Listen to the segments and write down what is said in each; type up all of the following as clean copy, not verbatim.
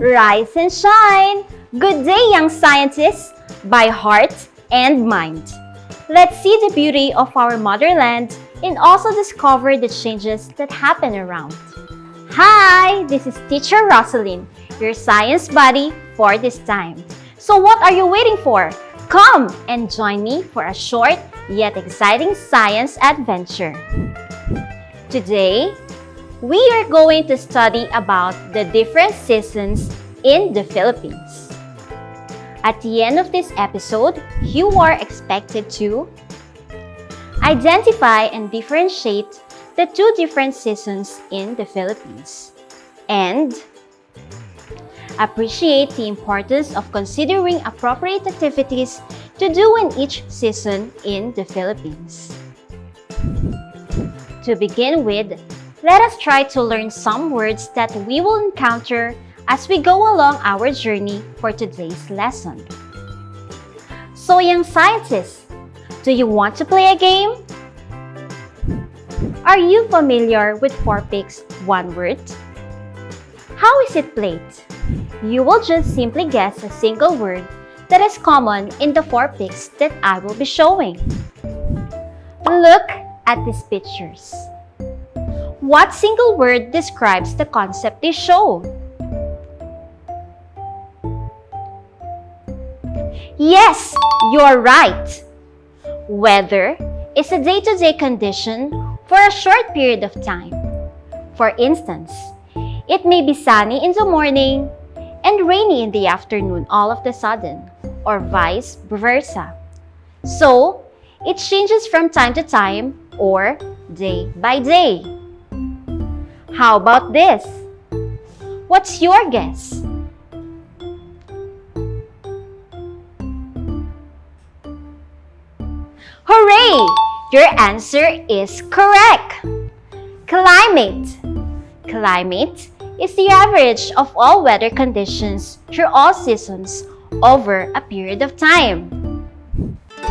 Rise and shine! Good day, young scientists, by heart and mind. Let's see the beauty of our motherland and also discover the changes that happen around. Hi, this is Teacher Rosalyn, your science buddy for this time. So what are you waiting for? Come and join me for a short yet exciting science adventure. Today, we are going to study about the different seasons in the Philippines. At the end of this episode, you are expected to identify and differentiate the two different seasons in the Philippines and appreciate the importance of considering appropriate activities to do in each season in the Philippines. To begin with, let us try to learn some words that we will encounter as we go along our journey for today's lesson. So, young scientists, do you want to play a game? Are you familiar with four picks, one word? How is it played? You will just simply guess a single word that is common in the four picks that I will be showing. Look at these pictures. What single word describes the concept they show? Yes, you're right. Weather is a day-to-day condition for a short period of time. For instance, it may be sunny in the morning and rainy in the afternoon all of the sudden, or vice versa. So, it changes from time to time or day by day. How about this? What's your guess? Hooray! Your answer is correct! Climate. Climate is the average of all weather conditions through all seasons over a period of time.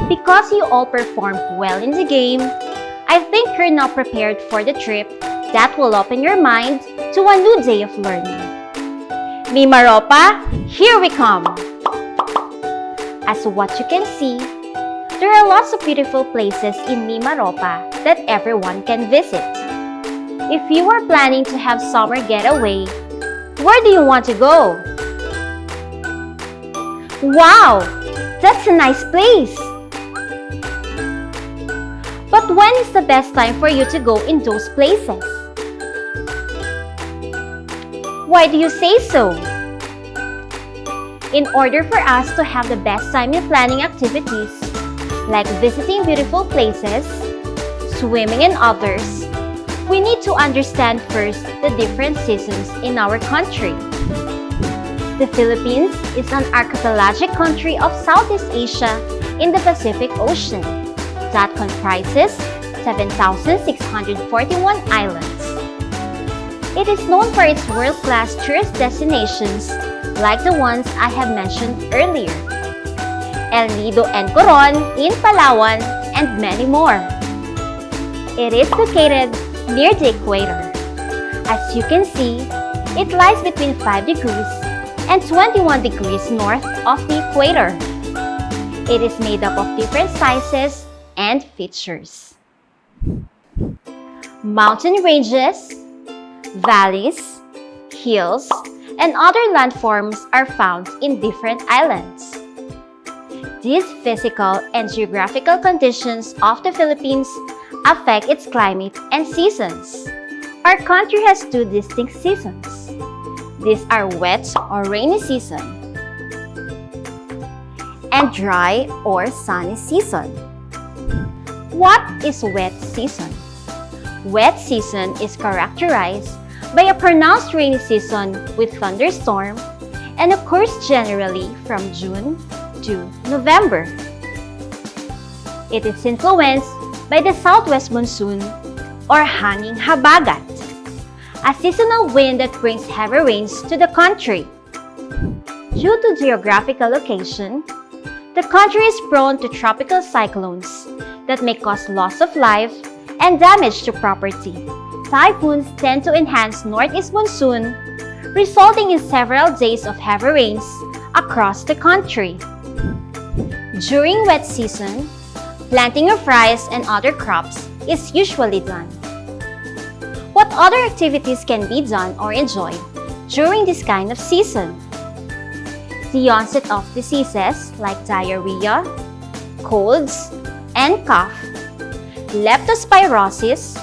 Because you all performed well in the game, I think you're now prepared for the trip that will open your mind to a new day of learning. Mimaropa, here we come! As what you can see, there are lots of beautiful places in Mimaropa that everyone can visit. If you are planning to have summer getaway, where do you want to go? Wow! That's a nice place! But when is the best time for you to go in those places? Why do you say so? In order for us to have the best time in planning activities, like visiting beautiful places, swimming and others, we need to understand first the different seasons in our country. The Philippines is an archipelagic country of Southeast Asia in the Pacific Ocean that comprises 7,641 islands. It is known for its world-class tourist destinations like the ones I have mentioned earlier, El Nido and Coron in Palawan, and many more. It is located near the equator. As you can see, it lies between 5 degrees and 21 degrees north of the equator. It is made up of different sizes and features. Mountain ranges, valleys, hills, and other landforms are found in different islands. These physical and geographical conditions of the Philippines affect its climate and seasons. Our country has two distinct seasons. These are wet or rainy season and dry or sunny season. What is wet season? Wet season is characterized by a pronounced rainy season with thunderstorm and occurs generally from June to November. It is influenced by the southwest monsoon or hanging habagat, a seasonal wind that brings heavy rains to the country. Due to geographical location, the country is prone to tropical cyclones that may cause loss of life and damage to property. Typhoons tend to enhance northeast monsoon, resulting in several days of heavy rains across the country. During wet season, planting of rice and other crops is usually done. What other activities can be done or enjoyed during this kind of season? The onset of diseases like diarrhea, colds, and cough, leptospirosis,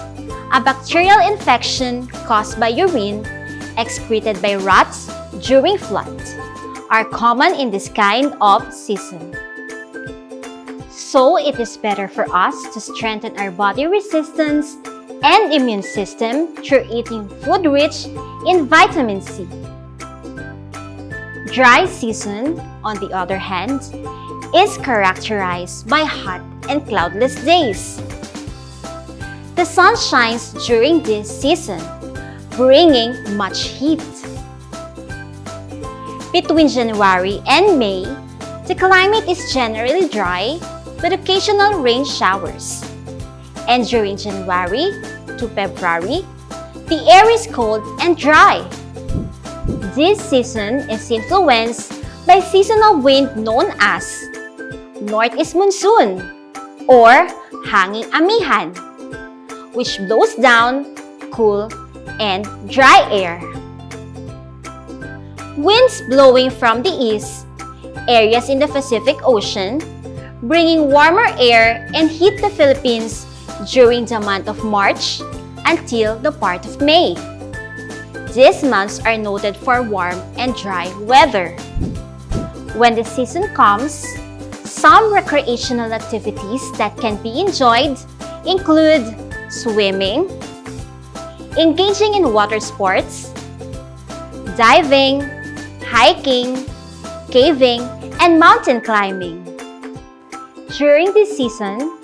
a bacterial infection caused by urine excreted by rats during flood, are common in this kind of season. So it is better for us to strengthen our body resistance and immune system through eating food rich in vitamin C. Dry season, on the other hand, is characterized by hot and cloudless days. The sun shines during this season, bringing much heat. Between January and May, the climate is generally dry with occasional rain showers. And during January to February, the air is cold and dry. This season is influenced by seasonal wind known as northeast monsoon or hanging amihan, which blows down cool and dry air. Winds blowing from the east, areas in the Pacific Ocean, bringing warmer air and heat the Philippines during the month of March until the part of May. These months are noted for warm and dry weather. When the season comes, some recreational activities that can be enjoyed include swimming, engaging in water sports, diving, hiking, caving, and mountain climbing. During this season,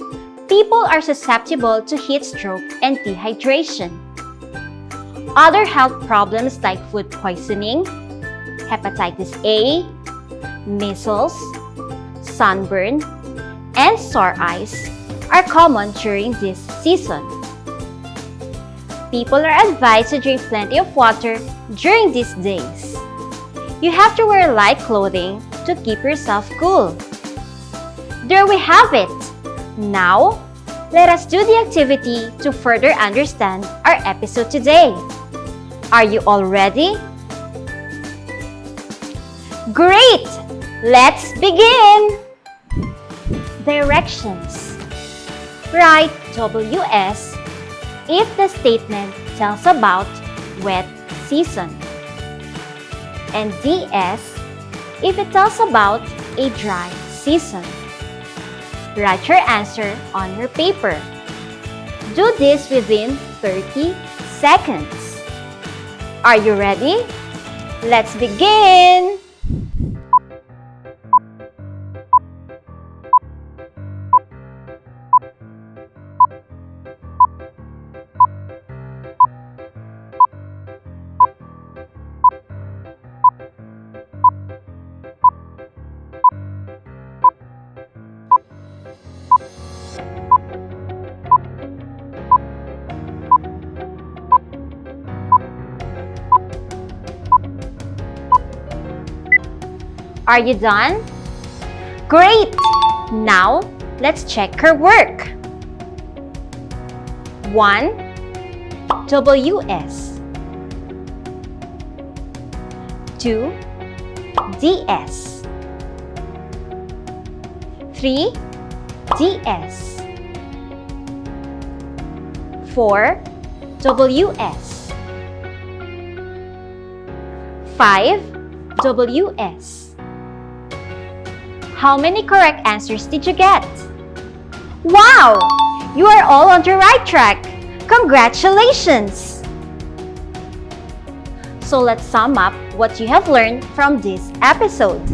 people are susceptible to heat stroke and dehydration. Other health problems like food poisoning, hepatitis A, measles, sunburn, and sore eyes are common during this season. People are advised to drink plenty of water during these days. You have to wear light clothing to keep yourself cool. There we have it. Now, let us do the activity to further understand our episode today. Are you all ready? Great! Let's begin! Directions. Write WS if the statement tells about wet season, and DS if it tells about a dry season. Write your answer on your paper. Do this within 30 seconds. Are you ready? Let's begin! Are you done? Great! Now, let's check her work. 1. WS 2. DS 3. DS 4. WS 5. WS. How many correct answers did you get? Wow! You are all on the right track! Congratulations! So let's sum up what you have learned from this episode.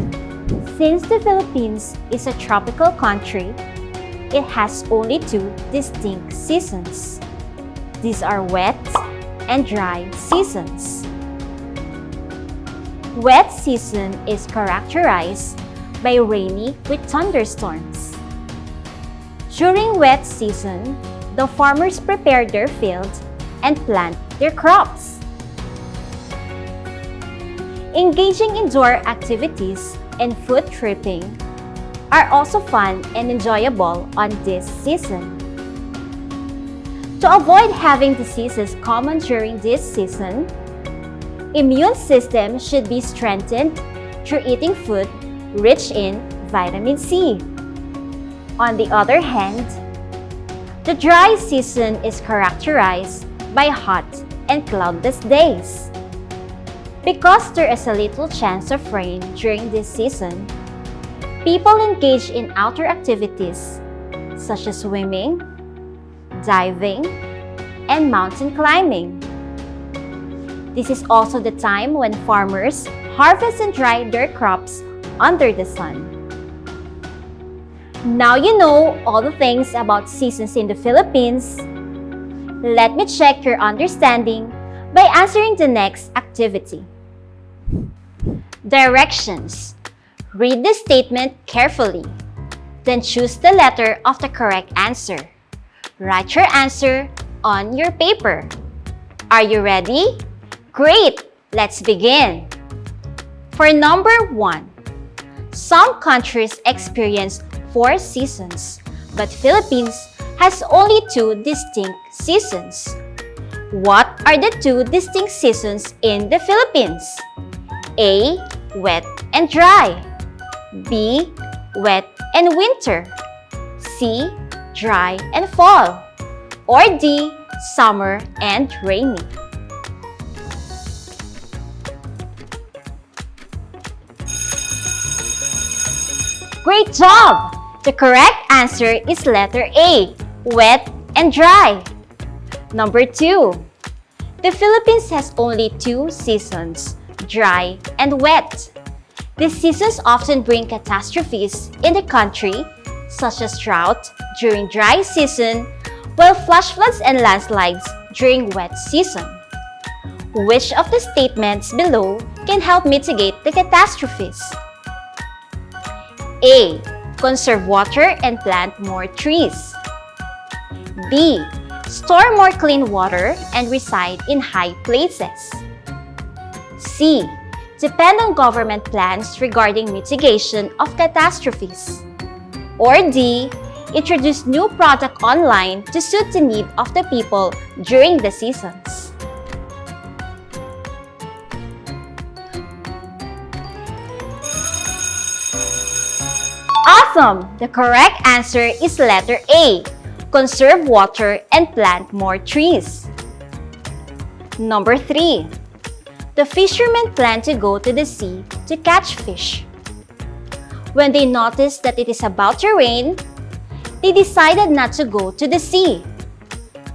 Since the Philippines is a tropical country, it has only 2 distinct seasons. These are wet and dry seasons. Wet season is characterized by rainy with thunderstorms. During wet season, the farmers prepare their fields and plant their crops. Engaging indoor activities and food tripping are also fun and enjoyable on this season. To avoid having diseases common during this season, immune system should be strengthened through eating food rich in vitamin C. On the other hand, the dry season is characterized by hot and cloudless days. Because there is a little chance of rain during this season, people engage in outdoor activities such as swimming, diving, and mountain climbing. This is also the time when farmers harvest and dry their crops under the sun. Now you know all the things about seasons in the Philippines. Let me check your understanding by answering the next activity. Directions. Read the statement carefully. Then choose the letter of the correct answer. Write your answer on your paper. Are you ready? Great! Let's begin. For number 1, some countries experience 4 seasons, but Philippines has only 2 distinct seasons. What are the 2 distinct seasons in the Philippines? A. Wet and dry. B. Wet and winter. C. Dry and fall. Or D. Summer and rainy. Great job! The correct answer is letter A, wet and dry. Number 2. The Philippines has only 2 seasons, dry and wet. These seasons often bring catastrophes in the country, such as drought during dry season, while flash floods and landslides during wet season. Which of the statements below can help mitigate the catastrophes? A. Conserve water and plant more trees. B. Store more clean water and reside in high places. C. Depend on government plans regarding mitigation of catastrophes. Or D. Introduce new product online to suit the need of the people during the seasons. Awesome! The correct answer is letter A. Conserve water and plant more trees. Number 3. The fishermen plan to go to the sea to catch fish. When they noticed that it is about to rain, they decided not to go to the sea.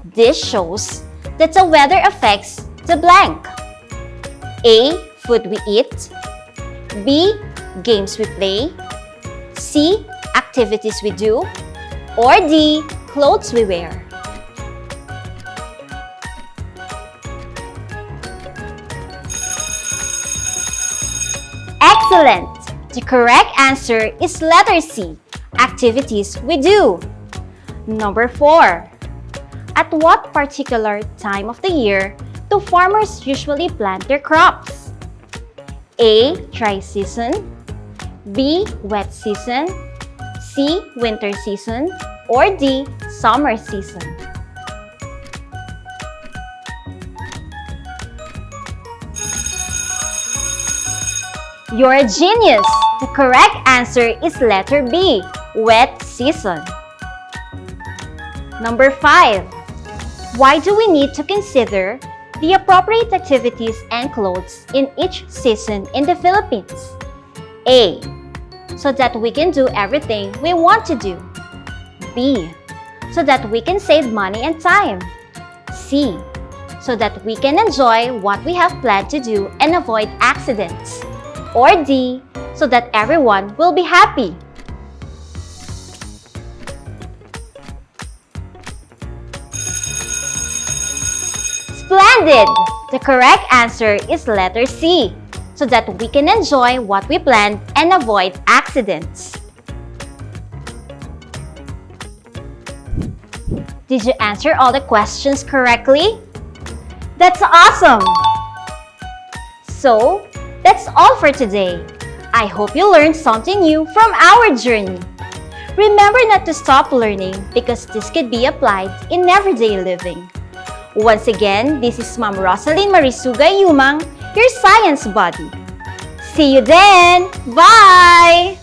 This shows that the weather affects the blank. A. Food we eat. B. Games we play. C. Activities we do. Or D. Clothes we wear. Excellent! The correct answer is letter C. Activities we do. Number 4. At what particular time of the year do farmers usually plant their crops? A. Dry season. B. Wet season. C. Winter season. Or D. Summer season. You're a genius! The correct answer is letter B, wet season. Number 5. Why do we need to consider the appropriate activities and clothes in each season in the Philippines? A. So that we can do everything we want to do. B. So that we can save money and time. C. So that we can enjoy what we have planned to do and avoid accidents. Or D. So that everyone will be happy. Splendid! The correct answer is letter C, so that we can enjoy what we planned and avoid accidents. Did you answer all the questions correctly? That's awesome! So, That's all for today. I hope you learned something new from our journey. Remember not to stop learning because this could be applied in everyday living. Once again, this is Ma'am Rosalyn Marie Sugay-Yumang, your science buddy. See you then! Bye!